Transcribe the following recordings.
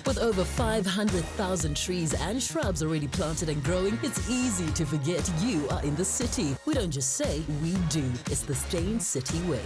With over 500,000 trees and shrubs already planted and growing, it's easy to forget you are in the city. We don't just say, we do. It's the Stain City way.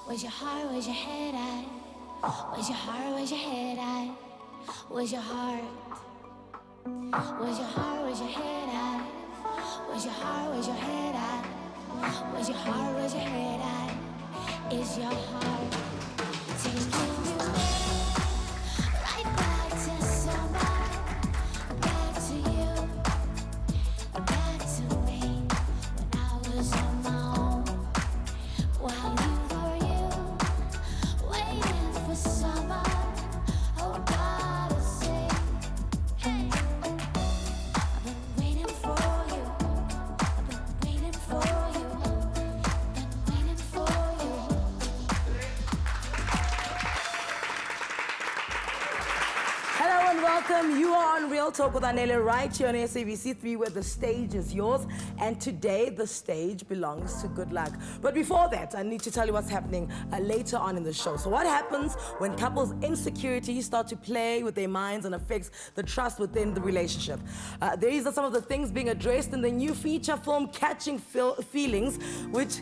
Where's your heart, where's your head at? Where's your heart, where's your head at? Where's your heart? Where's your heart, where's your head at? Where's your heart, where's your head at? Where's your heart, where's your head at? Is your heart taking you right back to summer? Back to you, back to me, when I was on my own, while you were you, waiting for summer. Oh God, I say, hey, I've been waiting for you. I've been waiting for you. Been waiting for you. Hello and welcome. You are on Real Talk with Anele right here on SABC 3, where the stage is yours. And today the stage belongs to Good Luck. But before that, I need to tell you what's happening later on in the show. So what happens when couples' insecurities start to play with their minds and affects the trust within the relationship? These are some of the things being addressed in the new feature film Catching Feelings, which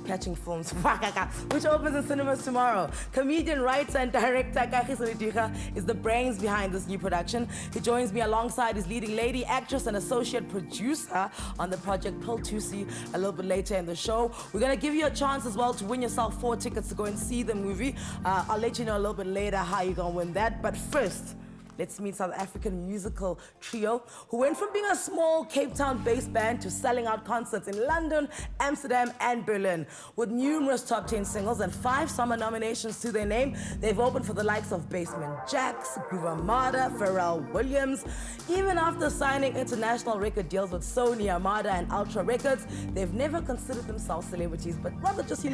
opens in cinemas tomorrow. Comedian, writer and director Kagiso Lediga is the brains behind this new production. He joins me alongside his leading lady, actress and associate producer on the project PEARL THUSI a little bit later in the show. We're going to give you a chance as well to win yourself 4 tickets to go and see the movie. I'll let you know a little bit later how you're going to win that. But first, let's meet South African musical trio who went from being a small Cape Town-based band to selling out concerts in London, Amsterdam, and Berlin. With numerous top 10 singles and 5 summer nominations to their name, they've opened for the likes of Basement Jaxx, Groove Armada, Pharrell Williams. Even after signing international record deals with Sony, Armada, and Ultra Records, they've never considered themselves celebrities, but rather just,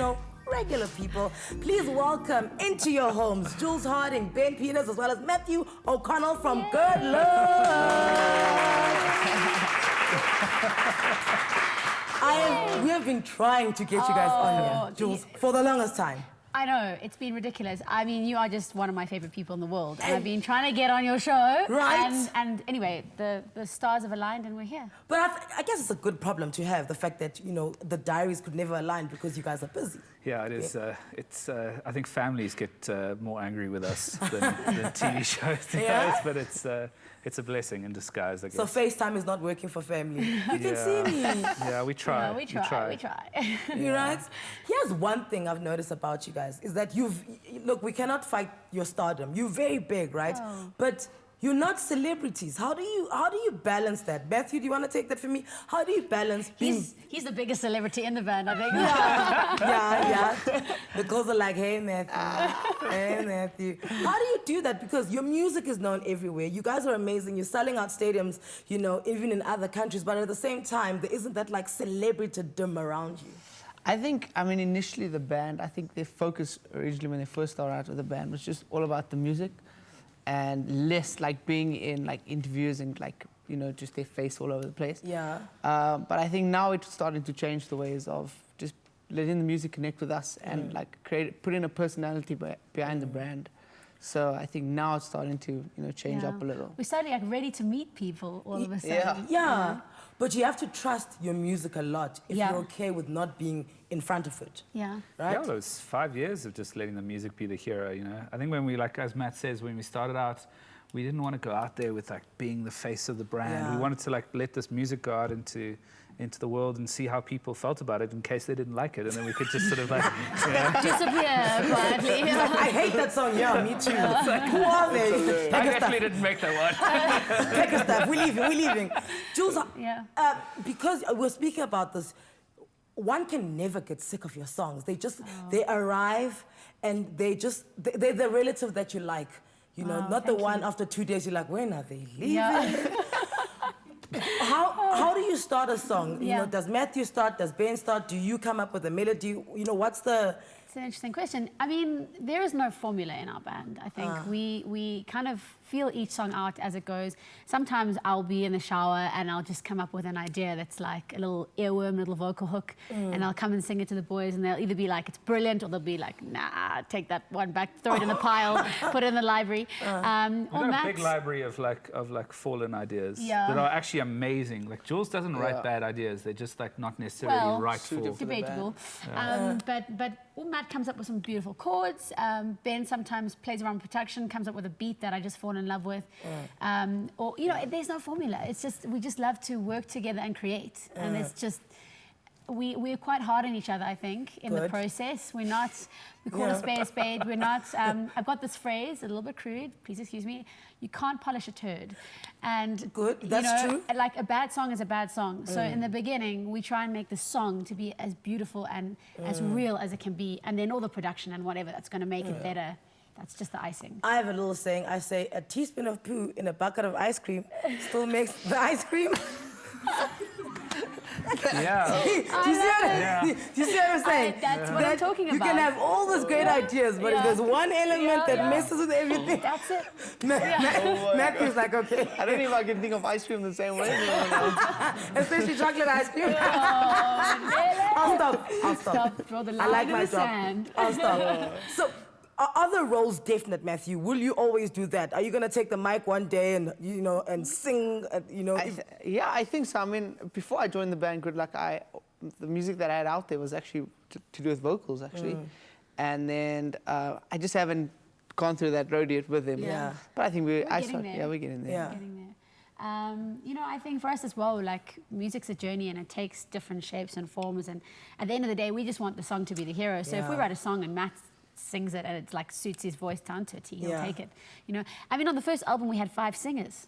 regular people. Please welcome into your homes Jules Harding, Ben Peters, as well as Matthew O'Connell from Good Luck. We have been trying to get you guys on here, Jules, for the longest time. I know, it's been ridiculous. I mean, you are just one of my favorite people in the world. And I've been trying to get on your show. Right. And anyway, the stars have aligned and we're here. But I guess it's a good problem to have, the fact that, you know, the diaries could never align because you guys are busy. Yeah, it is. I think families get more angry with us than TV shows do, but it's a blessing in disguise, I guess. So FaceTime is not working for family. You can see me. Yeah, we try. No, we try. You're right. Here's one thing I've noticed about you guys, is that look, we cannot fight your stardom. You're very big, right? Oh. But you're not celebrities. How do you balance that? Matthew, do you want to take that from me? How do you balance being... He's the biggest celebrity in the band, I think. Yeah. The girls are like, hey, Matthew. Hey, Matthew. How do you do that? Because your music is known everywhere. You guys are amazing. You're selling out stadiums, you know, even in other countries. But at the same time, there isn't that, like, celebrity-dom around you. I think, I mean, initially the band, I think their focus originally when they first started out with the band was just all about the music and less like being in like interviews and like, you know, just their face all over the place. Yeah. But I think now it's starting to change the ways of just letting the music connect with us and like put in a personality behind the brand. So I think now it's starting to, you know, change up a little. We're starting like ready to meet people all of a sudden. Yeah. But you have to trust your music a lot if you're okay with not being in front of it. Yeah. Right? Yeah, well, it was 5 years of just letting the music be the hero, you know. I think when we, like, as Matt says, when we started out, we didn't want to go out there with, like, being the face of the brand. Yeah. We wanted to, like, let this music go out into the world and see how people felt about it in case they didn't like it. And then we could just sort of, like, you know. Disappear quietly. I hate that song. Yeah, me too. Who are they? I definitely didn't make that one. Take a step. We're leaving. Jules, because we're speaking about this, one can never get sick of your songs. They arrive and they're the relative that you like. You know, not the one after 2 days you're like, when are they leaving? Yeah. How do you start a song? You know, does Matthew start? Does Ben start? Do you come up with a melody? You know, what's the... It's an interesting question. I mean, there is no formula in our band. I think we kind of feel each song out as it goes. Sometimes I'll be in the shower and I'll just come up with an idea that's like a little earworm, little vocal hook, and I'll come and sing it to the boys, and they'll either be like, it's brilliant, or they'll be like, nah, take that one back, throw it in the pile, put it in the library. We've got a big library of fallen ideas that are actually amazing. Like, Jules doesn't write bad ideas. They're just like not necessarily right for debatable. But Matt comes up with some beautiful chords. Ben sometimes plays around with production, comes up with a beat that I just fall in love with. Or, you know, there's no formula. It's just, we just love to work together and create. And it's just, we're quite hard on each other, I think, in the process. We're not, we call a spade a spade. We're not, I've got this phrase, a little bit crude, please excuse me, you can't polish a turd. And, that's true. Like, a bad song is a bad song. So in the beginning, we try and make the song to be as beautiful and as real as it can be. And then all the production and whatever that's going to make it better. That's just the icing. I have a little saying. I say, a teaspoon of poo in a bucket of ice cream still makes the ice cream. Yeah. Do you see what I'm saying? That's what I'm talking about. You can have all those great ideas, but if there's one element that messes with everything... That's it. Matthew's like, okay. I don't know if I can think of ice cream the same way. Especially chocolate ice cream. I'll stop. Draw the line in the sand. I'll stop. So, are the roles definite, Matthew? Will you always do that? Are you going to take the mic one day and, you know, and sing, you know? Yeah, I think so. I mean, before I joined the band Good Luck, the music that I had out there was actually to do with vocals, actually. And then I just haven't gone through that road yet with him. Yeah. But I think we're getting there. Yeah. You know, I think for us as well, like, music's a journey and it takes different shapes and forms. And at the end of the day, we just want the song to be the hero. So if we write a song and Matt sings it and it like suits his voice down to a T, he'll take it. You know, I mean, on the first album we had 5 singers.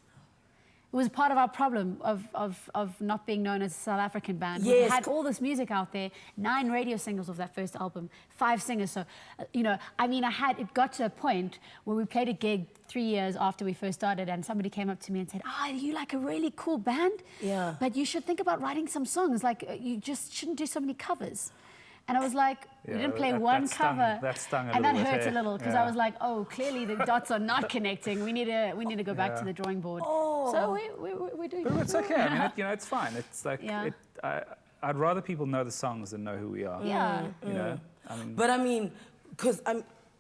It was part of our problem of not being known as a South African band. We had all this music out there, 9 radio singles of that first album, 5 singers. So, you know, I mean, it got to a point where we played a gig 3 years after we first started, and somebody came up to me and said, you like a really cool band? Yeah. But you should think about writing some songs. Like, you just shouldn't do so many covers. And I was like, we didn't play one cover. That stung a and little that hurt bit, a little because I was like, oh, clearly the dots are not connecting. We need to go back to the drawing board. Oh. So we're doing But it. it's okay. I mean, it's fine. It's like, Yeah. I'd rather people know the songs than know who we are. Yeah. You know? I mean, But I mean, because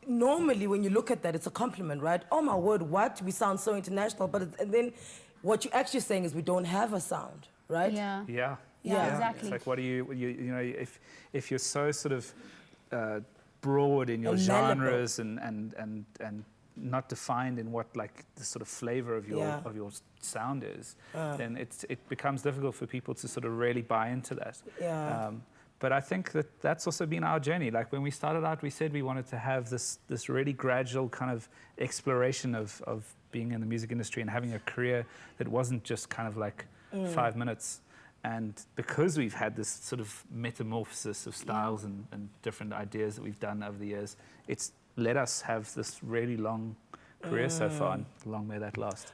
normally when you look at that, it's a compliment, right? Oh my word, what? We sound so international. But and then what you're actually saying is we don't have a sound, right? Yeah. yeah. Yeah, exactly. It's like, what do you know, if you're so sort of broad in your And genres and not defined in what like the sort of flavor of your sound is, then it becomes difficult for people to sort of really buy into that. Yeah. But I think that's also been our journey. Like when we started out, we said we wanted to have this really gradual kind of exploration of being in the music industry and having a career that wasn't just kind of like 5 minutes. And because we've had this sort of metamorphosis of styles and different ideas that we've done over the years, it's let us have this really long career so far, and long may that last.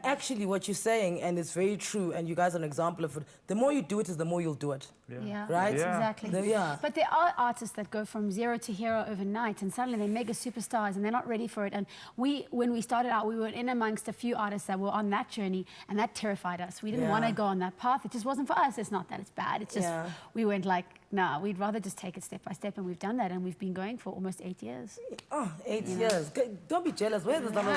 Actually, what you're saying, and it's very true, and you guys are an example of it, the more you do it is the more you'll do it. Yeah, Right? Yeah. exactly. Yeah. But there are artists that go from zero to hero overnight, and suddenly they're mega superstars, and they're not ready for it. And when we started out, we were in amongst a few artists that were on that journey, and that terrified us. We didn't want to go on that path. It just wasn't for us. It's not that it's bad. It's just we went like, nah, we'd rather just take it step by step, and we've done that, and we've been going for almost 8 years. Oh, 8 years. Don't be jealous. Where's the number?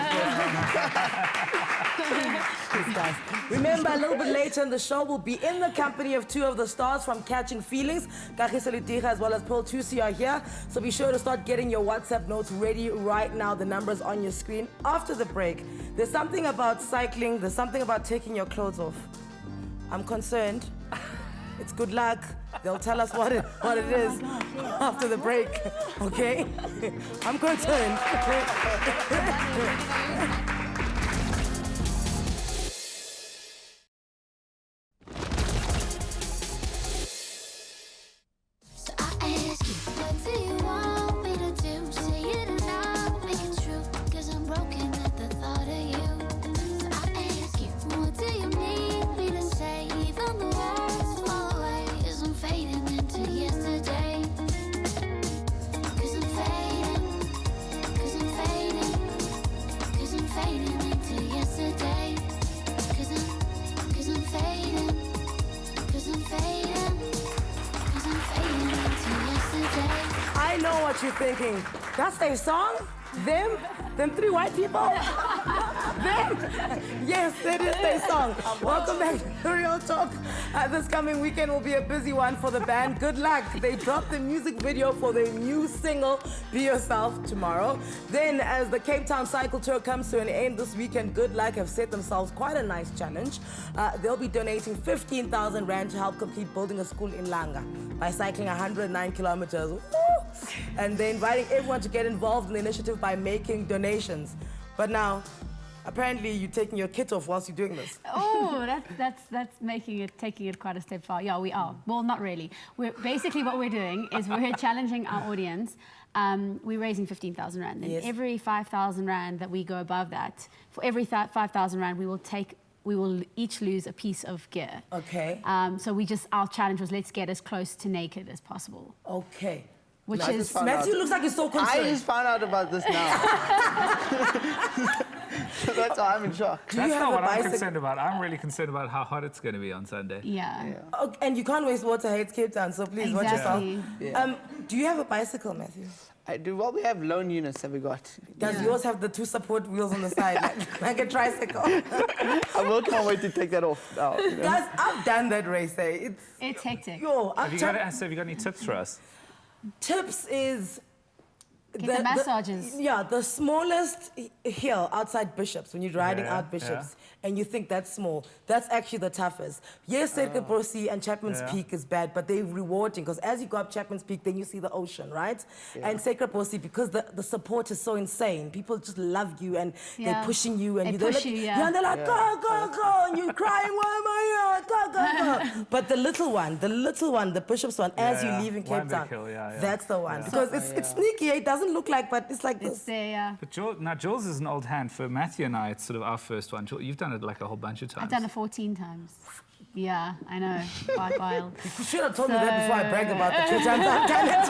Guys. Remember, a little bit later in the show, we'll be in the company of two of the stars from Catching Feelings. Kagiso Lediga as well as PEARL THUSI are here. So be sure to start getting your WhatsApp notes ready right now. The number's on your screen. After the break, there's something about cycling. There's something about taking your clothes off. I'm concerned. It's good luck. They'll tell us what it is after the break. Okay? I'm concerned. So I ask you, what do you want me to do? Say it aloud, make it true. 'Cause I'm broken at the thought of you. So I ask you, what do you need me to say? Even the words fall away. 'Cause I'm fading into yesterday. 'Cause I'm fading. 'Cause I'm fading. 'Cause I'm fading into yesterday. 'Cause I'm fading. 'Cause I'm fading. 'Cause I'm fading into yesterday. I know what you're thinking. That's their song? Them three white people? Them? Yes, that is their song. Welcome back to Real Talk. This coming weekend will be a busy one for the band. Good luck. They dropped the music video for their new single, Be Yourself, tomorrow. Then, as the Cape Town Cycle Tour comes to an end this weekend, Good Luck have set themselves quite a nice challenge. They'll be donating 15,000 Rand to help complete building a school in Langa by cycling 109 kilometers. Woo! And then inviting everyone to get involved in the initiative by making donations. But now, apparently you're taking your kit off whilst you're doing this. Oh, that's taking it quite a step far. Yeah, we are. Well, not really. Basically what we're doing is we're challenging our audience. We're raising 15,000 Rand. And every 5,000 Rand that we go above that, for every 5,000 Rand, we will each lose a piece of gear. Okay. So our challenge was let's get as close to naked as possible. Okay. Which I is just found Matthew looks like he's so concerned. I just found out about this now. That's why I'm in shock. Do you That's have not a what I'm bicycle? concerned about. I'm really concerned about how hot it's going to be on Sunday. yeah. Okay, and you can't waste water here at Cape Town, so please watch yourself. Exactly. Do you have a bicycle, Matthew? I do. Well, we have loan units that we got. Does yours have the two support wheels on the side, like a tricycle? I will can't wait to take that off now. You know? Guys, I've done that race. It's hectic. Yo, Have you got any tips for us? tips is Get the massages. The smallest hill outside Bishops, when you're riding out Bishops, and you think that's small, that's actually the toughest. Yes, Serkeposi and Chapman's Peak is bad, but they're rewarding, because as you go up Chapman's Peak, then you see the ocean, right? And Serkeposi, because the support is so insane, people just love you, and they're pushing you, and They push like, you, and they're like, go, and you're crying, why am I here? Go. But the little one, the Bishops one, as you're leaving Cape Town, that's the one. Because it's sneaky, it doesn't look like, but it's like this. It's there, yeah. But Jules is an old hand. For Matthew and I, it's sort of our first one. You've done it like a whole bunch of times. I've done it 14 times. Yeah, I know. Quite wild. You should have told me that before I brag about the 2 times I've done it.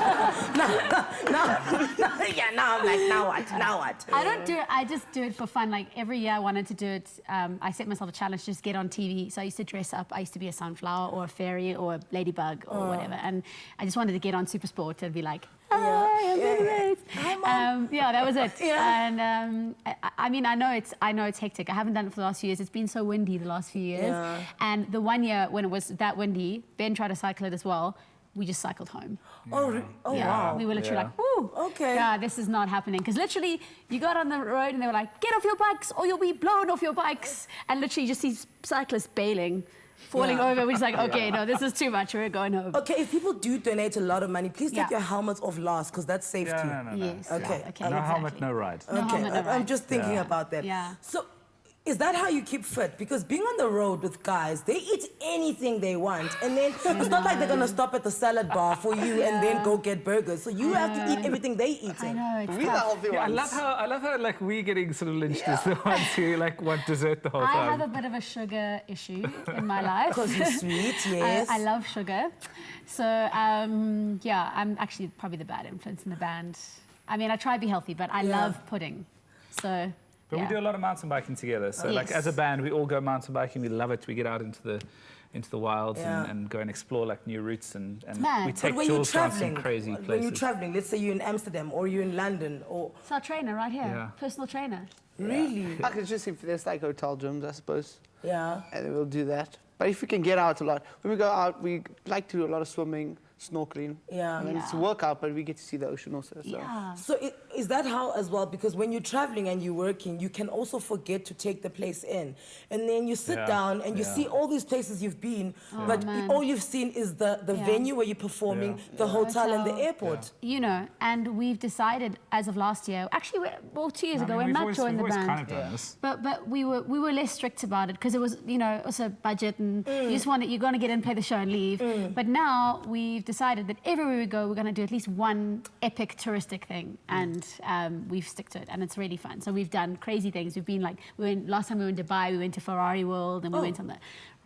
No. Yeah, now I'm like, now what? I don't do it, I just do it for fun. Like every year I wanted to do it. I set myself a challenge, just get on TV. So I used to dress up. I used to be a sunflower or a fairy or a ladybug or whatever. And I just wanted to get on Supersport and be like, hi, I'm doing this. Yeah, that was it. Yeah. And I mean, I know it's hectic. I haven't done it for the last few years. It's been so windy the last few years. Yeah. And the one year when it was that windy, Ben tried to cycle it as well. We just cycled home. Oh, wow. We were literally like, woo. Okay. Yeah, this is not happening. Because literally, you got on the road and they were like, get off your bikes or you'll be blown off your bikes. And literally, you just see cyclists bailing, falling over. We're just like, okay, no, this is too much. We're going home. Okay, if people do donate a lot of money, please take Yeah. your helmets off last, because that's safety. Yeah, no. Yes. Okay. Yeah, okay. No exactly. helmet, no ride. No Okay, helmet, no I'm ride. just thinking Yeah. about that. Yeah. So, is that how you keep fit? Because being on the road with guys, they eat anything they want. And then it's not like they're going to stop at the salad bar for you and then go get burgers. So you have to eat everything they eat. I know, it's We the tough. healthy Yeah, ones. I love how like we getting sort of lynched as the ones who like want dessert the whole I time. have a bit of a sugar issue in my life. Because you're sweet, yes. I love sugar. So, yeah, I'm actually probably the bad influence in the band. I mean, I try to be healthy, but I love pudding. So, But yeah. we do a lot of mountain biking together. So like Yes. as a band, we all go mountain biking. We love it. We get out into the wilds Yeah. and go and explore like new routes and mad. we But take when you're Jules down traveling, some crazy when places. you're traveling, let's say you're in Amsterdam or you're in London or... It's our trainer right here, Yeah. personal trainer. Really? I could just if there's like hotel gyms, I suppose, Yeah. and then we'll do that. But if we can get out a lot, when we go out, we like to do a lot of swimming, snorkeling. Yeah. I mean, it's a Yeah. workout, but we get to see the ocean also. So. Yeah. So is that how as well? Because when you're traveling and you're working, you can also forget to take the place in. And then you sit Yeah, down and you yeah. see all these places you've been, but man. all you've seen is the Yeah. venue where you're performing, the hotel and the Hotel. airport. You know, and we've decided as of last year, actually, well, 2 years I ago, mean, when we've Matt always, joined the we've always band. kind of done this. But we were less strict about it because it was, you know, also budget and you just want it, you're going to get in, play the show and leave. But now we've decided that everywhere we go, we're going to do at least one epic touristic thing and we've stick to it and it's really fun. So we've done crazy things. We've been like, last time we were in Dubai, we went to Ferrari World and we went on the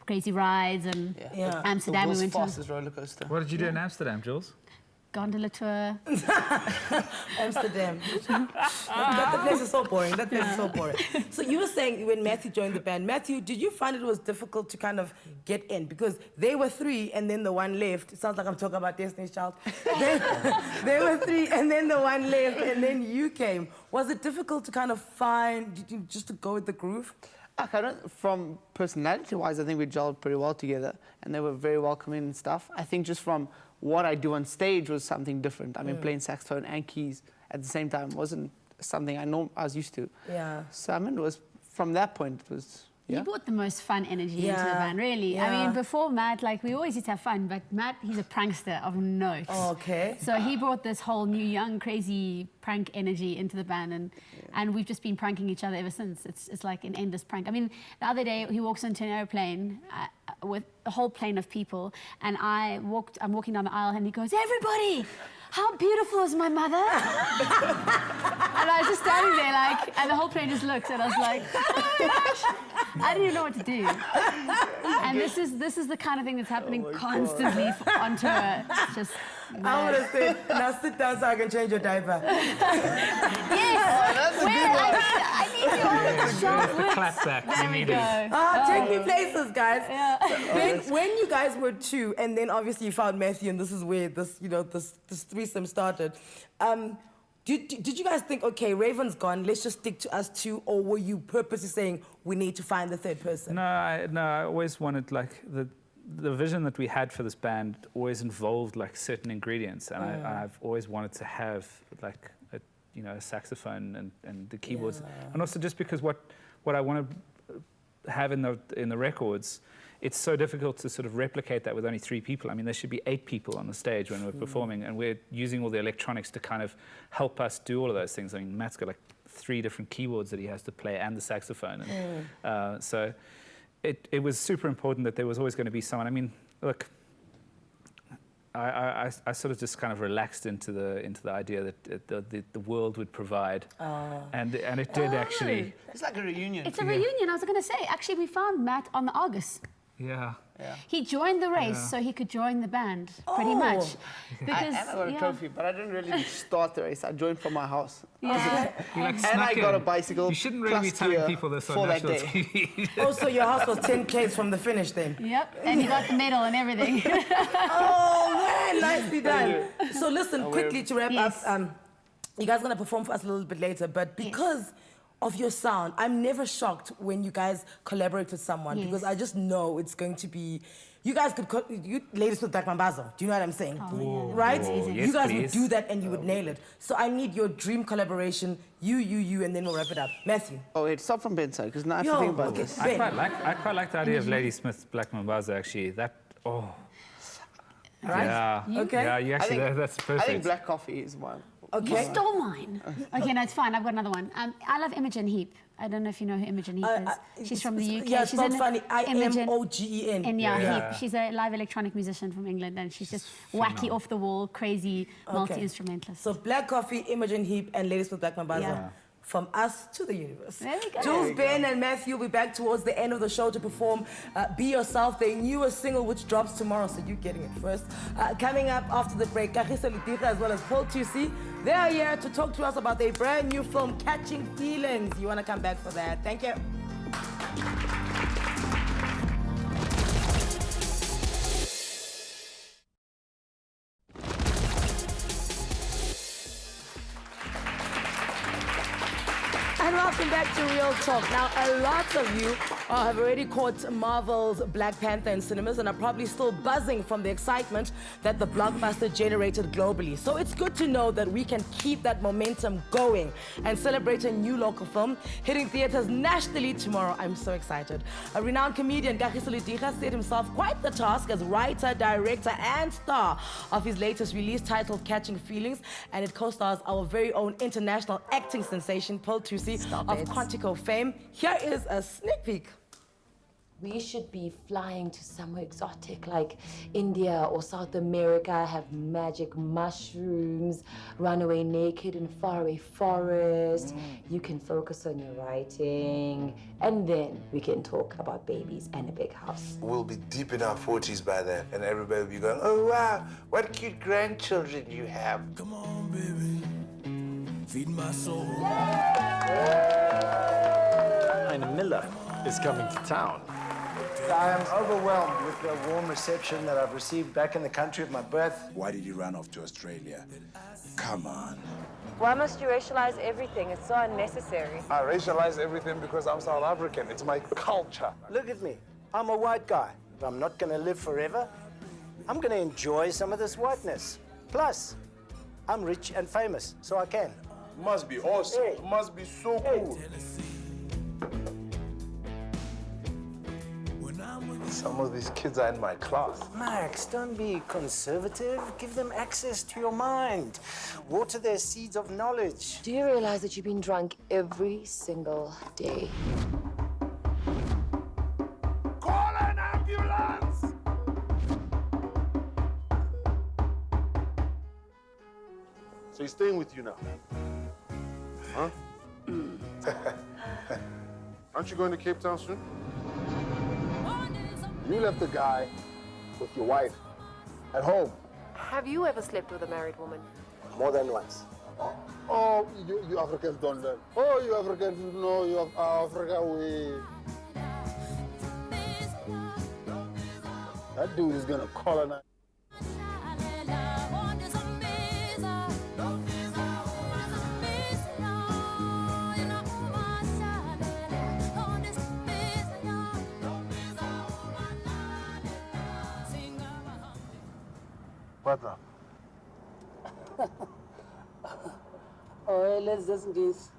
crazy rides and Yeah. Amsterdam, we The went world's to fastest roller coaster. What did you do in Amsterdam, Jules? gondola tour. Amsterdam. that place is so boring. That place is so boring. So you were saying when Matthew joined the band, Matthew, did you find it was difficult to kind of get in? Because they were 3 and then the one left. It sounds like I'm talking about Destiny's Child. They were 3 and then the one left and then you came. Was it difficult to kind of find, just to go with the groove? From personality-wise, I think we gelled pretty well together, and they were very welcoming and stuff. I think just from what I do on stage was something different. I mean, playing saxophone and keys at the same time wasn't something I was used to. Yeah. So I mean, it was from that point, it was. Yeah. You brought the most fun energy into the Yeah. band, really. I Yeah. mean, before Matt, like, we always used to have fun, but Matt, he's a prankster of note. Okay. So he brought this whole new, young, crazy prank energy into the band, and we've just been pranking each other ever since. It's like an endless prank. I mean, the other day, he walks into an airplane with a whole plane of people, and I'm walking down the aisle, and he goes, "Everybody! How beautiful is my mother?" And I was just standing there like, and the whole plane just looked, and I was like, "Oh my gosh." I didn't even know what to do. And this is the kind of thing that's happening constantly on tour. It's just I mad. would have said, now sit down so I can change your diaper. Yes! I need you on the shot The with. clap back. There You we need go. it. Take me places, guys. Yeah. When you guys were 2, and then obviously you found Matthew, and this is where this threesome started. Did you guys think, okay, Raven's gone, let's just stick to us 2, or were you purposely saying we need to find the 3rd person? No, I always wanted like the vision that we had for this band always involved like certain ingredients, and I've always wanted to have like a saxophone and the keyboards, and also just because what I want to have in the records, it's so difficult to sort of replicate that with only 3 people. I mean, there should be 8 people on the stage when we're performing, and we're using all the electronics to kind of help us do all of those things. I mean, Matt's got like 3 different keyboards that he has to play and the saxophone, and so it was super important that there was always going to be someone. I mean, look, I sort of just kind of relaxed into the idea that the world would provide, and it did actually. It's like a reunion. It's a reunion. I was going to say, actually, we found Matt on the Argus. Yeah. Yeah. He joined the race so he could join the band, pretty much. Because, I got a trophy, but I didn't really start the race. I joined from my house. Yeah. And I got a bicycle. You shouldn't really be plus telling gear people this on for that national day. TV. Oh, so your house was 10 Ks from the finish then? Yep, and he got the medal and everything. Oh, man, nicely done. So listen, quickly to wrap Yes. up, you guys are going to perform for us a little bit later, but because of your sound, I'm never shocked when you guys collaborate with someone because I just know it's going to be... You guys could... You ladies with Black Mambazo, do you know what I'm saying? Right? Whoa, yes, you guys would please. do that and you would nail it. So I need your dream collaboration, you, and then we'll wrap it up. Matthew. Oh, wait, stop from bedside, because now I have to Yo, think about okay. this. I quite like the idea of Lady Smith Black Mambazo, actually. That, Right? yeah. Okay. Yeah, you actually, that's perfect. I think black coffee is one. Okay. You stole mine. Okay, no, it's fine. I've got another one. I love Imogen Heap. I don't know if you know who Imogen Heap is. She's from the UK. Yeah, it's she's spelled in funny. Imogen- IMOGEN. And yeah, Yeah. Heap. She's a live electronic musician from England, and she's just wacky, off the wall, crazy multi-instrumentalist. So Black Coffee, Imogen Heap, and Ladies with Black Mambazo. Yeah. From us to the universe. There we go. Jules, Ben, and Matthew will be back towards the end of the show to perform Be Yourself, their newest single, which drops tomorrow, so you're getting it first. Coming up after the break, Kagiso Lediga as well as PEARL THUSI. They are here to talk to us about their brand new film, Catching Feelings. You want to come back for that? Thank you. And welcome back to Real Talk. Now, a lot of you have already caught Marvel's Black Panther in cinemas and are probably still buzzing from the excitement that the blockbuster generated globally. So it's good to know that we can keep that momentum going and celebrate a new local film hitting theaters nationally tomorrow. I'm so excited. A renowned comedian, Kagiso Lediga, set himself quite the task as writer, director, and star of his latest release titled Catching Feelings, and it co-stars our very own international acting sensation, PEARL THUSI, of Quantico fame. Here is a sneak peek. We should be flying to somewhere exotic like India or South America, have magic mushrooms, run away naked in faraway forest. You can focus on your writing, and then we can talk about babies and a big house. We'll be deep in our 40s by then, and everybody will be going, oh wow, what cute grandchildren you have. Come on, baby, feed my soul. Heine Miller is coming to town. I am overwhelmed with the warm reception that I've received back in the country of my birth. Why did you run off to Australia? Come on. Why must you racialize everything? It's so unnecessary. I racialize everything because I'm South African. It's my culture. Look at me. I'm a white guy. If I'm not going to live forever, I'm going to enjoy some of this whiteness. Plus, I'm rich and famous, so I can. Must be awesome. Hey. Must be so cool. Some of these kids are in my class. Max, don't be conservative. Give them access to your mind. Water their seeds of knowledge. Do you realize that you've been drunk every single day? Call an ambulance! So he's staying with you now? Huh? Aren't you going to Cape Town soon? You left the guy with your wife at home. Have you ever slept with a married woman? More than once. Oh, you Africans don't learn. Oh, you Africans know you have Africa way. That dude is gonna colonize. What now? Oh, let's just guess.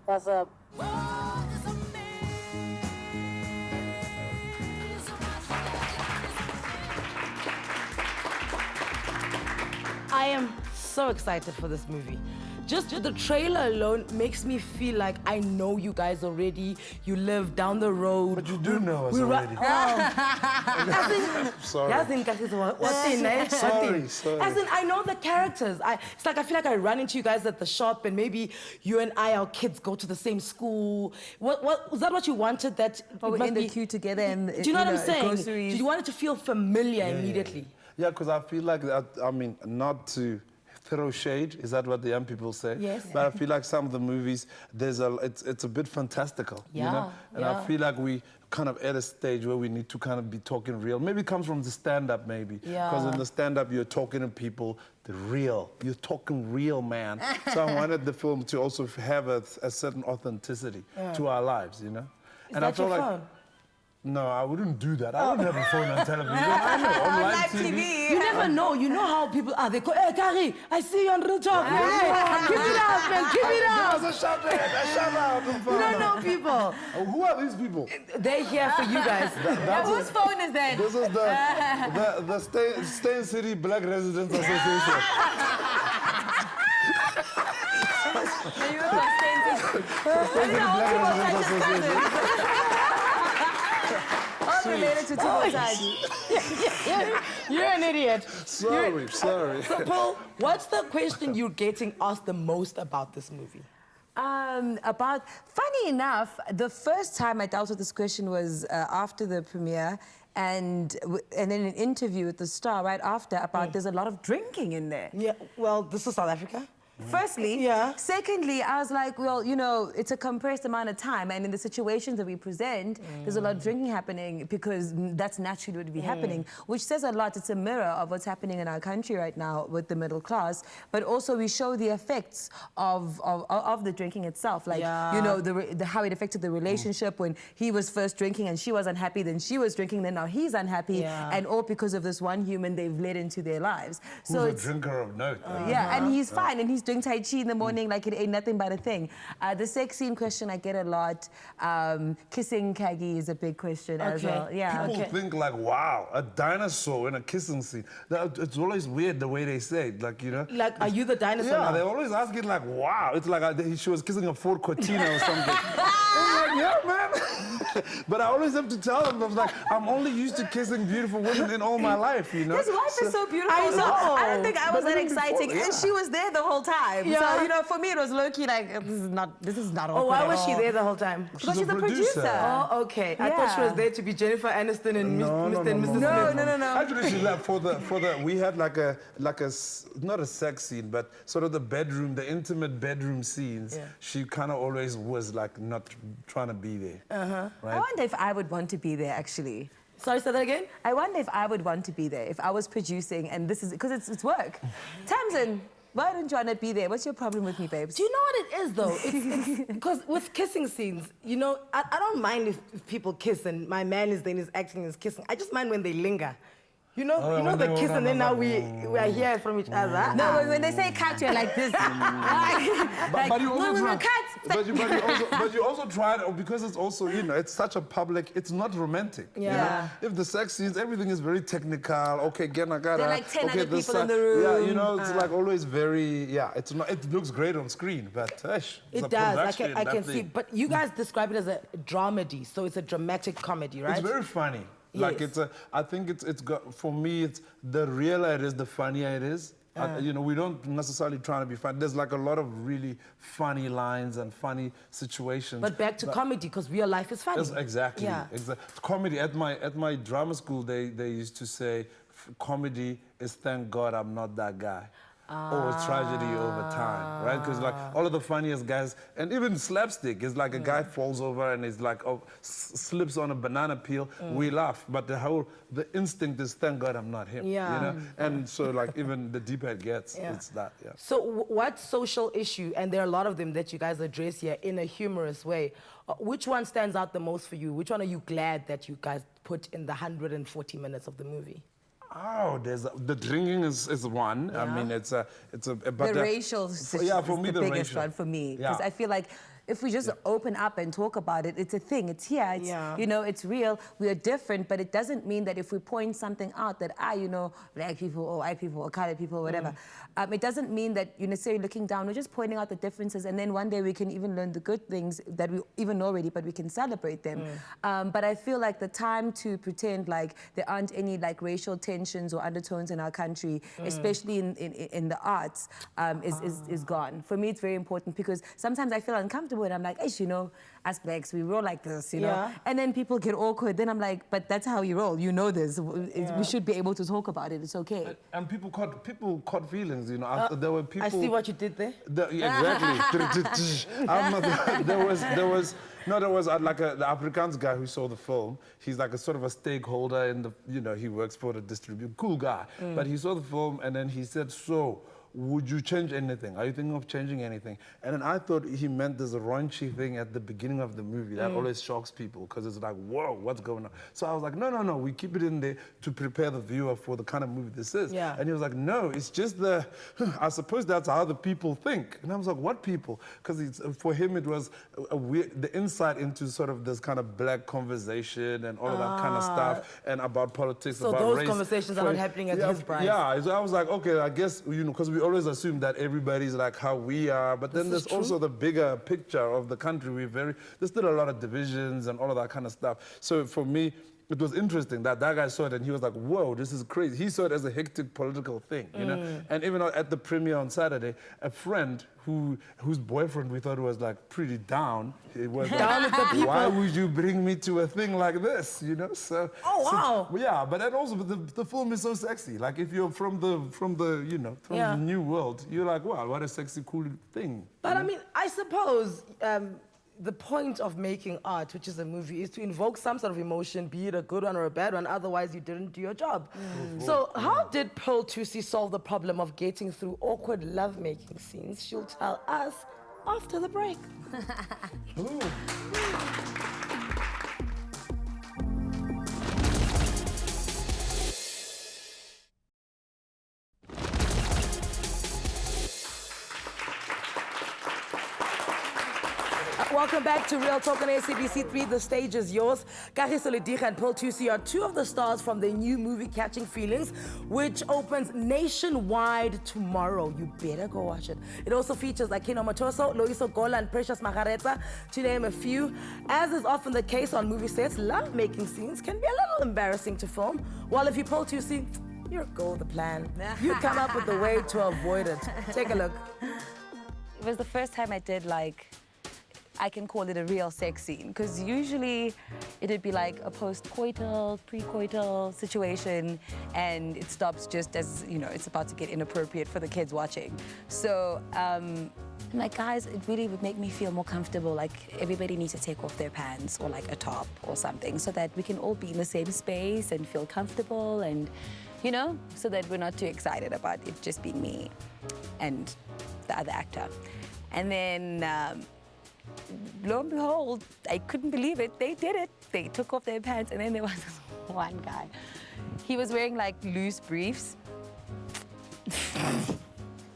What's up? I am so excited for this movie. just the trailer alone makes me feel like I know you guys already. You live down the road. But you do know us already. Sorry. Sorry. As in, I know the characters. It's like I feel like I run into you guys at the shop, and maybe you and our kids go to the same school. What was that? What you wanted? That we're in the queue together, and do you know what I'm saying? Groceries. You want it to feel familiar immediately. Yeah, because I feel like that. I mean, not to throw shade, is that what the young people say? Yes. But I feel like some of the movies, it's a bit fantastical, you know? And I feel like we kind of at a stage where we need to kind of be talking real. Maybe it comes from the stand-up, maybe. Because in the stand-up, you're talking to people, the real. You're talking real, man. So I wanted the film to also have a certain authenticity to our lives, you know? Is that your phone? No, I wouldn't do that. I wouldn't have a phone on television. I know, on live TV. You never know. You know how people are. They go, hey, Kari, I see you on Real Talk. Hey, give it up, man. Give it up. Give us a shout out. You don't know people. Who are these people? They're here for you guys. Whose phone is that? This is the Stain City Black Residents Association. You were from Stain City. All related to You're an idiot. Sorry. So, Paul, what's the question you're getting asked the most about this movie? Funny enough, the first time I dealt with this question was after the premiere, and in an interview with the Star right after about there's a lot of drinking in there. Yeah, well, this is South Africa. Firstly. Secondly, I was like, well, you know, it's a compressed amount of time, and in the situations that we present, there's a lot of drinking happening because that's naturally what would be happening, which says a lot. It's a mirror of what's happening in our country right now with the middle class, but also we show the effects of the drinking itself, like, you know, how it affected the relationship when he was first drinking and she was unhappy, then she was drinking, then now he's unhappy, and all because of this one human they've led into their lives. So who's a drinker of note. and he's fine, and he's doing Tai Chi in the morning like it ain't nothing but a thing. The sex scene question I get a lot. Kissing Kagi is a big question as well. Yeah. People think like, wow, a dinosaur in a kissing scene. It's always weird the way they say it, like, you know. Like, are you the dinosaur now? They always ask it like, wow. It's like she was kissing a Ford Cortina or something. I'm like, yeah, man. But I always have to tell them, I'm only used to kissing beautiful women in all my life, you know. His wife is so beautiful. I don't think I was that exciting, and she was there the whole time. So, you know, for me it was low-key like, this is not awkward. Oh, why was she there the whole time? Because she's a producer. Oh, okay. I thought she was there to be Jennifer Aniston and Mr. and Mrs. Smith. No. Actually, she left for the we had like a not a sex scene, but sort of the intimate bedroom scenes. She kind of always was like not trying to be there. Right? I wonder if I would want to be there, actually. Sorry, say that again? I wonder if I would want to be there if I was producing, and this is because it's work. Tamsin, why don't you want to be there? What's your problem with me, babes? Do you know what it is, though? It's because with kissing scenes, you know, I don't mind if people kiss and my man is then acting as kissing. I just mind when they linger. You know, the kiss, and then now we are here from each other. No, when they say cut, you're like this. But you also but you also try it because it's also, you know, it's such a public. It's not romantic. Yeah. You know? If the sex scenes, everything is very technical. Okay, there are like 10 other people in the room. Yeah, you know, it's like always very. Yeah, it's not. It looks great on screen, but it does. I can see. But you guys describe it as a dramedy, so it's a dramatic comedy, right? It's very funny. Like I think it's got, for me, it's the realer it is, the funnier it is. You know, we don't necessarily try to be funny. There's like a lot of really funny lines and funny situations. But back to comedy, because real life is funny. Exactly. Comedy, at my drama school, they used to say, comedy is thank God I'm not that guy. Or tragedy over time, right? Because like all of the funniest guys, and even slapstick is like a guy falls over and is like slips on a banana peel. We laugh, but the instinct is thank God I'm not him. Yeah. You know, and so like even the deeper it gets, it's that. Yeah. So what social issue, and there are a lot of them that you guys address here in a humorous way, which one stands out the most for you? Which one are you glad that you guys put in the 140 minutes of the movie? Oh, the drinking is one. I mean, it's a. But the racial situation is the biggest one for me, because I feel like if we just open up and talk about it, it's a thing, it's here, it's, you know, it's real, we are different, but it doesn't mean that if we point something out that, you know, black people or white people or colored people or whatever, it doesn't mean that you're necessarily looking down. We're just pointing out the differences, and then one day we can even learn the good things that we even know already, but we can celebrate them. But I feel like the time to pretend like there aren't any like racial tensions or undertones in our country, especially in the arts, is gone. For me, it's very important because sometimes I feel uncomfortable and I'm like, you know, us blacks, we roll like this, you know? And then people get awkward. Then I'm like, but that's how you roll. You know this. We should be able to talk about it. It's okay. And people caught feelings, you know. There were people... I see what you did there. Exactly. there was like the Afrikaans guy who saw the film. He's like a sort of a stakeholder in the, you know, he works for the distributor, cool guy. But he saw the film and then he said, so, would you change anything? Are you thinking of changing anything? And then I thought he meant there's a raunchy thing at the beginning of the movie that always shocks people because it's like, whoa, what's going on? So I was like, no, we keep it in there to prepare the viewer for the kind of movie this is. And he was like, no, it's just I suppose that's how the people think. And I was like, what people? Because for him it was the insight into sort of this kind of black conversation and all of that kind of stuff and about politics, so about those race. conversations are not happening at his bride. Yeah, so I was like, okay, I guess, you know, because we always assume that everybody's like how we are, but then there's also the bigger picture of the country. There's still a lot of divisions and all of that kind of stuff. So for me, it was interesting that guy saw it and he was like, whoa, this is crazy. He saw it as a hectic political thing, you know? And even at the premiere on Saturday, a friend whose boyfriend we thought was like pretty down, it was down like, with the people. Why would you bring me to a thing like this, you know? So, yeah, but then also the film is so sexy. Like if you're from the you know, from the new world, you're like, wow, what a sexy, cool thing. But I mean, I suppose the point of making art, which is a movie, is to invoke some sort of emotion, be it a good one or a bad one, otherwise you didn't do your job. So how did PEARL THUSI solve the problem of getting through awkward lovemaking scenes? She'll tell us after the break. Welcome back to Real Talk on SABC 3. The stage is yours. Kagiso Lediga and PEARL THUSI are two of the stars from their new movie, Catching Feelings, which opens nationwide tomorrow. You better go watch it. It also features Akino Matoso, Loiso Gola, and Precious Margareta, to name a few. As is often the case on movie sets, love-making scenes can be a little embarrassing to film. While if you PEARL THUSI, you're go the plan. You come up with a way to avoid it. Take a look. It was the first time I did like, I can call it a real sex scene, because usually it'd be like a post-coital, pre-coital situation, and it stops just as, you know, it's about to get inappropriate for the kids watching. So, like, guys, it really would make me feel more comfortable, like everybody needs to take off their pants or like a top or something so that we can all be in the same space and feel comfortable and, you know, so that we're not too excited about it just being me and the other actor. And then, lo and behold, I couldn't believe it. They did it. They took off their pants, and then there was this one guy. He was wearing like loose briefs.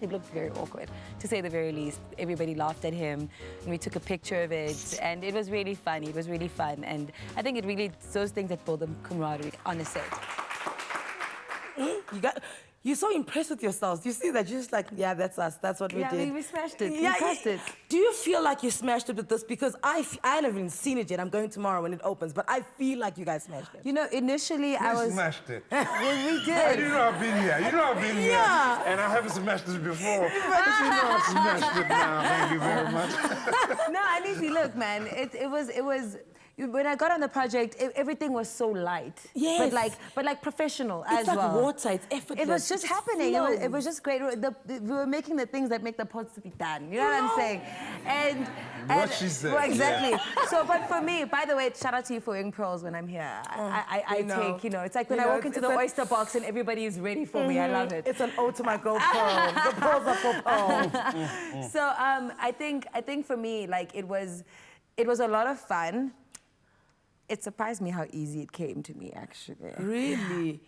It looked very awkward, to say the very least. Everybody laughed at him, and we took a picture of it, and it was really funny. It was really fun, and I think it really, those things that build the camaraderie on a set. You're so impressed with yourselves. You see that? You're just like, yeah, that's us. That's what we did. Yeah, we smashed it. We crushed it. Do you feel like you smashed it with this? Because I haven't even seen it yet. I'm going tomorrow when it opens, but I feel like you guys smashed it. You know, initially I was... smashed it. Well, we did. You know I've been here. You know I've been here. And I haven't smashed it before. But you know I've smashed it now. Thank you very much. No, honestly, look, man, it was. When I got on the project, everything was so light. Yes. But like professional as well. It's like water, it's effortless. It was just happening. It was just great. We were making the things that make the pots to be done. You know what I'm saying? And what she said. Well, exactly. Yeah. So, but for me, by the way, shout out to you for wearing pearls when I'm here. I take, you know, it's like when I walk into the oyster box and everybody is ready for me. I love it. It's an ode to my girl pearl. The pearls are for pearl. So I think for me, like it was a lot of fun. It surprised me how easy it came to me, actually. Really?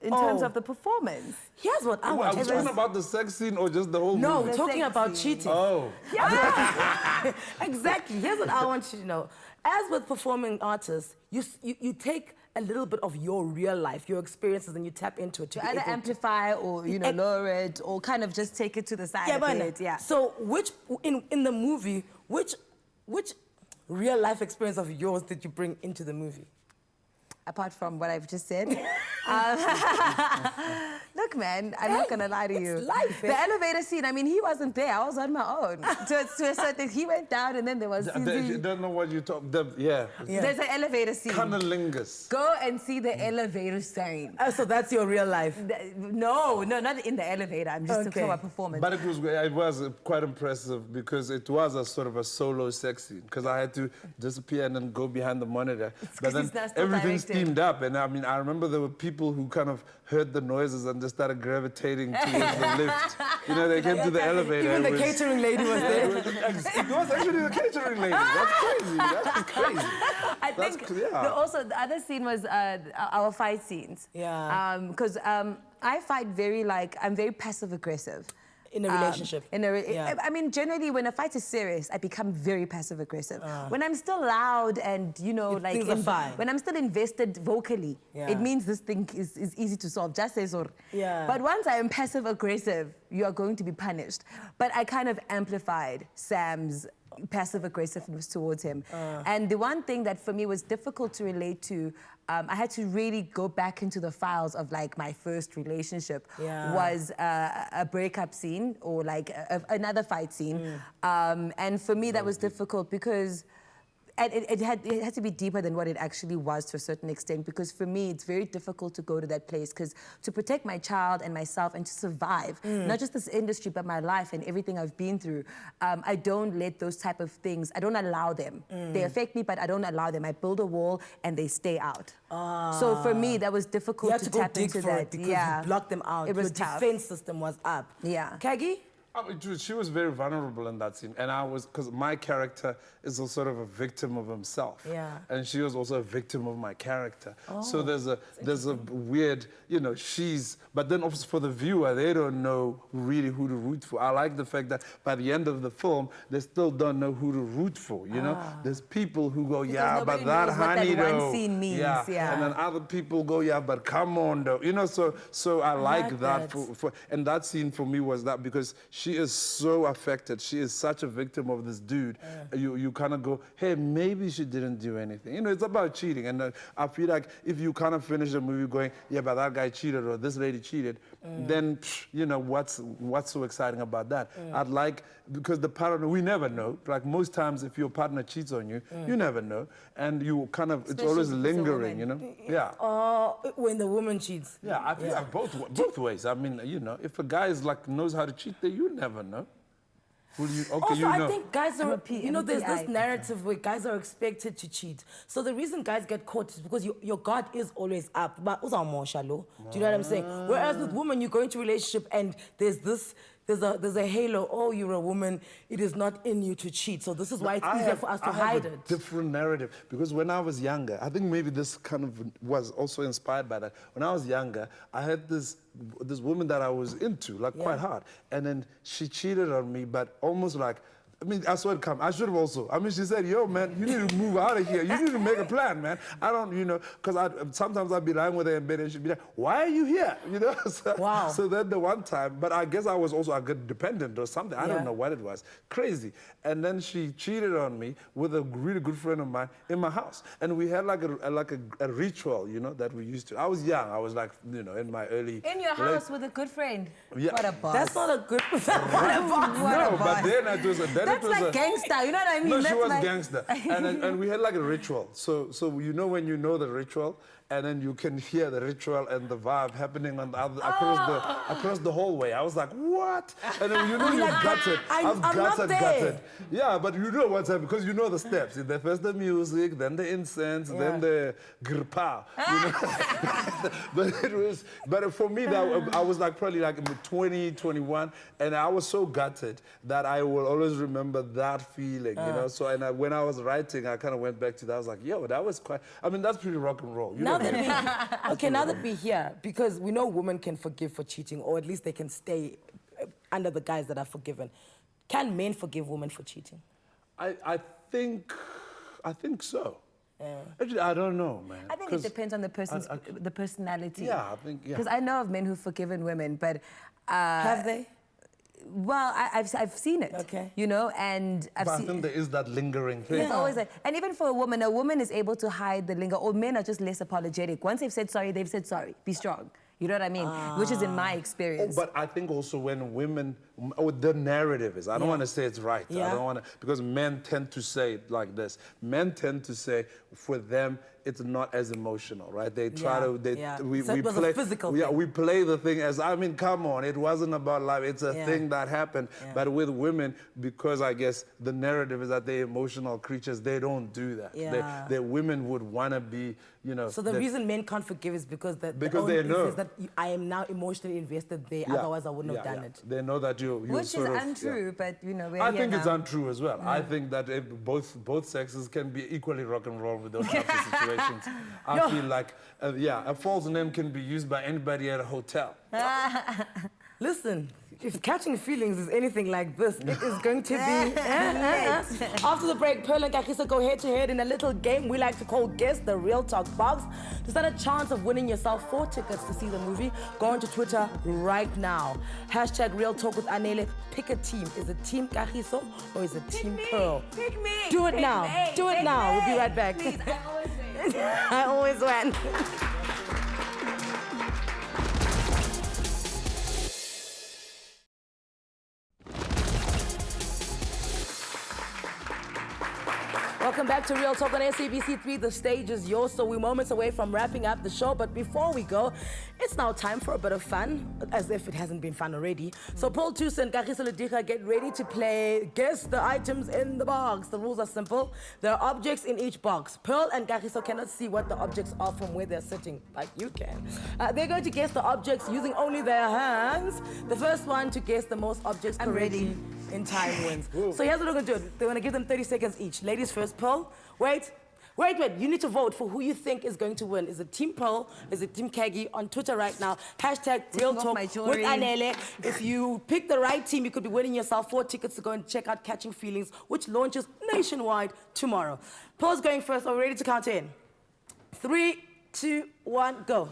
in terms of the performance. Here's what I want. Are we talking about the sex scene or just the whole movie? No, we're talking about cheating. Oh. Yeah. Exactly. Here's what I want you to know. As with performing artists, you take a little bit of your real life, your experiences, and you tap into it to either amplify or, you know, lower it, or kind of just take it to the side a bit. Yeah. So in the movie, which real life experience of yours did you bring into the movie? Apart from what I've just said. Look, man, I'm not gonna lie to you. It's life, the elevator scene, I mean, he wasn't there. I was on my own. to a certain, he went down and then there was You don't know what you talk. Yeah. There's an elevator scene. Cunnilingus. Go and see the elevator scene. Oh, so that's your real life? No, not in the elevator. I'm just talking about performance. But it was quite impressive because it was a sort of a solo sex scene because I had to disappear and then go behind the monitor. But then everything steamed up, and I mean, I remember there were people who kind of heard the noises and just started gravitating towards the lift. You know, they came to the elevator. Even the catering lady was there. It was actually the catering lady. That's crazy. That's crazy. I think also the other scene was our fight scenes. Yeah. Because I fight I'm very passive aggressive. In a relationship? I mean, generally, when a fight is serious, I become very passive-aggressive. When I'm still loud and, you know, like... when I'm still invested vocally, it means this thing is easy to solve, just as or. But once I am passive-aggressive, you are going to be punished. But I kind of amplified Sam's passive aggressiveness towards him. And the one thing that for me was difficult to relate to, I had to really go back into the files of like my first relationship, was a breakup scene or like another fight scene. And for me that was difficult because it had to be deeper than what it actually was to a certain extent, because for me it's very difficult to go to that place, because to protect my child and myself and to survive, not just this industry but my life and everything I've been through, I don't let those type of things, I don't allow them. They affect me but I don't allow them. I build a wall and they stay out. So for me that was difficult to tap into that. Because you blocked them out. It was Your defense system was up. Yeah. Kagi? She was very vulnerable in that scene, and I was, because my character is a sort of a victim of himself, and she was also a victim of my character. So there's a weird, you know, but then obviously for the viewer, they don't know really who to root for. I like the fact that by the end of the film, they still don't know who to root for. You know, there's people who go, but that honey though, one scene means, and then other people go, but come on though, you know. So I like that. And that scene for me was that because she is so affected. She is such a victim of this dude. You kind of go, hey, maybe she didn't do anything. You know, it's about cheating. And I feel like if you kind of finish the movie going, but that guy cheated or this lady cheated, then, you know, what's so exciting about that? I'd like, because the partner, we never know. Like most times if your partner cheats on you, you never know. And you kind of, it's always lingering, you know? When the woman cheats. I feel like both ways. I mean, you know, if a guy is like, knows how to cheat, then you never know. I think guys are, you know, there's this narrative where guys are expected to cheat. So the reason guys get caught is because your guard is always up. But do you know what I'm saying? Whereas with women, you go into a relationship and there's a halo. Oh, you're a woman. It is not in you to cheat. So this is why it's easier for us to hide it. Different narrative, because when I was younger, I think maybe this kind of was also inspired by that. When I was younger, I had this woman that I was into, like quite hard, and then she cheated on me, but almost like, I mean, I saw it come. I should have also. I mean, she said, yo, man, you need to move out of here. You need to make a plan, man. I don't, you know, because sometimes I'd be lying with her in bed and she'd be like, why are you here? You know? So then the one time, but I guess I was also a good dependent or something. I don't know what it was. Crazy. And then she cheated on me with a really good friend of mine in my house. And we had like a ritual, you know, that we used to. I was young. I was like, you know, in my early... In your house with a good friend? Yeah. What a boss. That's not a good... What a boss. No, but then it was That's like gangster, you know what I mean? No, That's she was like... gangster. And we had like a ritual. So you know when you know the ritual, and then you can hear the ritual and the vibe happening on the other, across the hallway. I was like, what? And then you know you're gutted. I'm gutted. Yeah, but you know what's happening because you know the steps. First the music, then the incense, then the grpa. But for me, I was like probably like 20, 21, and I was so gutted that I will always remember that feeling, you know. So when I was writing, I kind of went back to that. I was like, yo, that was quite. I mean, that's pretty rock and roll. You now now that we're here, because we know women can forgive for cheating, or at least they can stay under the guys that are forgiven. Can men forgive women for cheating? I think so. Actually, I don't know, man. I think it depends on the person's the personality. Yeah, I think, yeah. Because I know of men who've forgiven women, but... have they? Well, I've seen it. Okay. You know, and I think there is that lingering thing. It's always like, and even for a woman is able to hide the linger, or men are just less apologetic. Once they've said sorry, they've said sorry. Be strong. You know what I mean? Which is in my experience. But I think also when women, the narrative is, I don't want to say it's right. I don't want to, because men tend to say it like this. Men tend to say, for them, it's not as emotional, right? They try to, we play, a physical thing. We play the thing as, I mean, come on, it wasn't about love, it's a thing that happened. But with women, because I guess the narrative is that they're emotional creatures, they don't do that. The women would want to be, you know. So the reason men can't forgive is because they know is that I am now emotionally invested there, otherwise I wouldn't have done it. They know that you which sort is of, untrue, but you know, we're I here think it's now. untrue as well. I think that both sexes can be equally rock and roll with those types of situations. I feel like, a false name can be used by anybody at a hotel. Listen, if catching feelings is anything like this, it is going to be... After the break, Pearl and Kagiso go head-to-head in a little game we like to call Guess the Real Talk Box. To stand a chance of winning yourself 4 tickets to see the movie, go onto Twitter right now. # Real Talk with Anele. Pick a team. Is it Team Kagiso or is it Team Pearl? Pick me! Do it now. Do it now. We'll be right back. Please, I always win. Welcome back to Real Talk on SABC 3. The stage is yours, so we're moments away from wrapping up the show. But before we go, it's now time for a bit of fun, as if it hasn't been fun already. So Paul Thusi and Kagiso Lediga get ready to play Guess the Items in the Box. The rules are simple. There are objects in each box. Pearl and Kagiso cannot see what the objects are from where they're sitting, like you can. They're going to guess the objects using only their hands. The first one to guess the most objects correctly in time wins. So here's what we're going to do. They're going to give them 30 seconds each. Ladies first, Pearl. Wait. You need to vote for who you think is going to win. Is it Team Pearl? Is it Team Kagi? On Twitter right now. # Real Talk with Anele. If you pick the right team, you could be winning yourself 4 tickets to go and check out Catching Feelings, which launches nationwide tomorrow. Pearl's going first. Are we ready to count in? 3, 2, 1, go.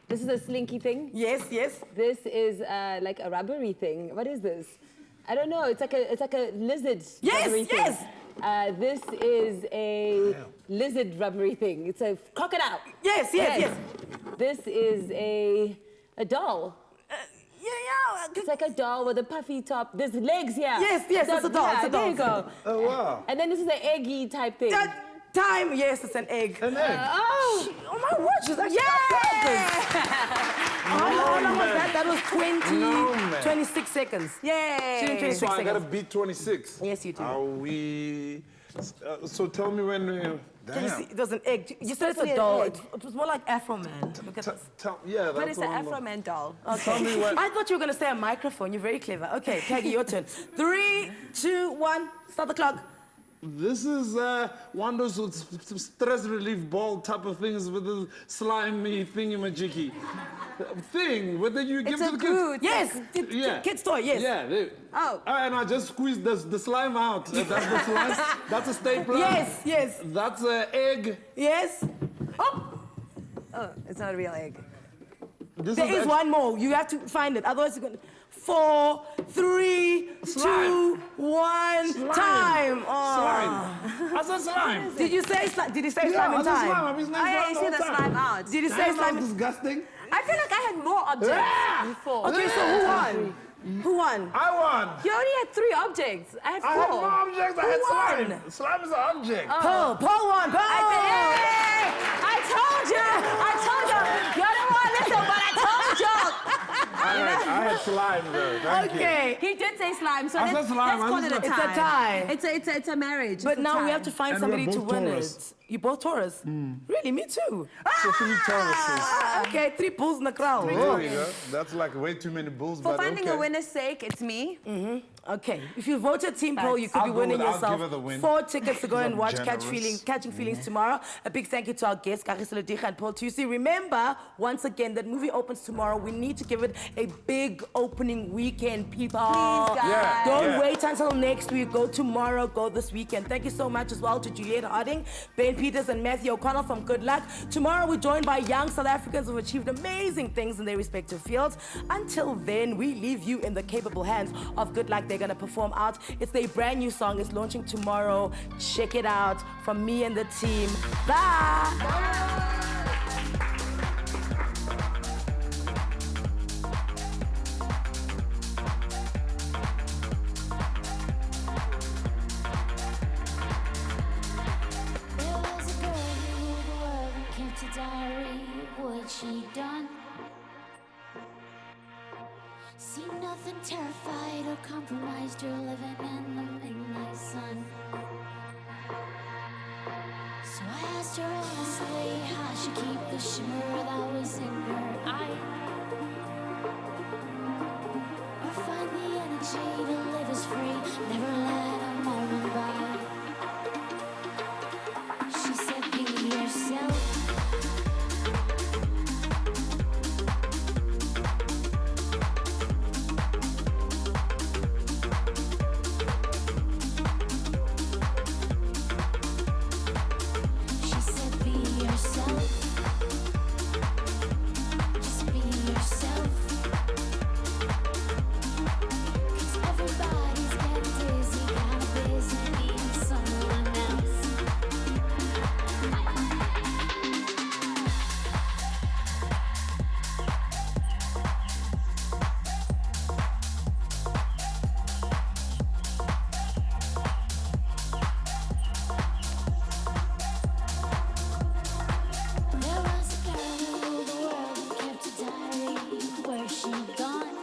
This is a slinky thing? Yes. This is like a rubbery thing. What is this? I don't know. It's like a lizard rubbery thing. This is a lizard rubbery thing. It's a crocodile. Yes. This is a doll. It's like a doll with a puffy top. There's legs here. Yes, it's a doll. It's a doll. There you go. Oh, wow. And then this is an eggy type thing. Time. Yes, it's an egg. An egg. Oh my watch is actually How long was that? That was 26 seconds. Yay! She did 26 so I seconds. gotta beat 26. Yes, you do. Are we... so tell me when... Can you see? It was an egg. You said it's a doll. It was more like Afro Man. Look at this. But it's an Afro Man doll. Okay. Tell me when... I thought you were going to say a microphone. You're very clever. Okay, Kagi, your turn. 3, 2, 1. Start the clock. This is one of those stress relief ball type of things with the slimy thingy-majiggy thing with the you give to the kids. Yes, kids toy. Yes. Yeah. And I just squeezed the slime out. That's the slime. That's a stapler. Yes. That's an egg. Yes. Oh, it's not a real egg. There is one more. You have to find it. Otherwise, you're going to... 4, 3, 2, 1. Slime. Time. Slime. I said slime. Did you say slime? Did he say slime in time? Slime. You see the slime out. Did he say slime? Disgusting. I feel like I had more objects before. Okay, so who won? Who won? I won. You only had 3 objects. I had 4. I had more objects. I had slime. Slime is an object. Paul won. I told you. You don't want to listen, but I told you. I had slime though. Thank you. He did say slime, so I said slime. let's call it a tie. It's a tie. It's a marriage. But it's now a we tie. have to find And somebody we're to both win Taurus. You both Taurus? Really? Me too. So 3 Tauruses. Okay, 3 bulls in the crowd. There you go. That's like way too many bulls, For but finding okay. a winner's sake, it's me. Okay, if you voted Team Pearl, you could be I'll go winning with- I'll yourself give her the win. 4 tickets to go and I'm watch generous. Catching Feelings tomorrow. A big thank you to our guests, Kagiso Lediga and PEARL THUSI. Remember, once again, that movie opens tomorrow. We need to give it a big opening weekend, people. Please, guys. Yeah, Don't wait until next week. Go tomorrow, go this weekend. Thank you so much as well to Juliette Harding, Ben Peters, and Matthew O'Connell from Good Luck. Tomorrow, we're joined by young South Africans who've achieved amazing things in their respective fields. Until then, we leave you in the capable hands of Good Luck. They're going to perform out. It's their brand new song. It's launching tomorrow. Check it out from me and the team. Bye. There was a girl who ruled the world and kept a diary. What she done? See nothing terrified or compromised her living in the midnight sun. So I asked her honestly how she keep the shimmer that was in her eye, or find the energy to live as free, never let a moment by. She said, be yourself. She said, be yourself. Just be yourself. 'Cause everybody's getting busy, kinda busy being someone else. There was a girl who ruled the world and kept a diary. Where's she gone?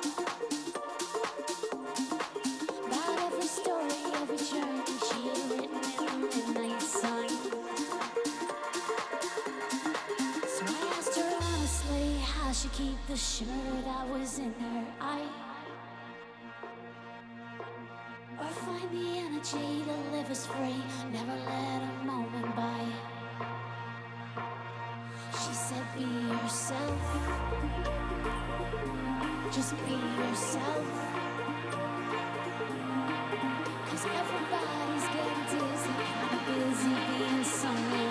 About every story, every journey she had written in the midnight sun. So I asked her honestly how she keep the shimmer that was in her eye, or find the energy to live as free, never let a moment by. She said, be yourself. Just be yourself. 'Cause everybody's getting dizzy, kinda busy being someone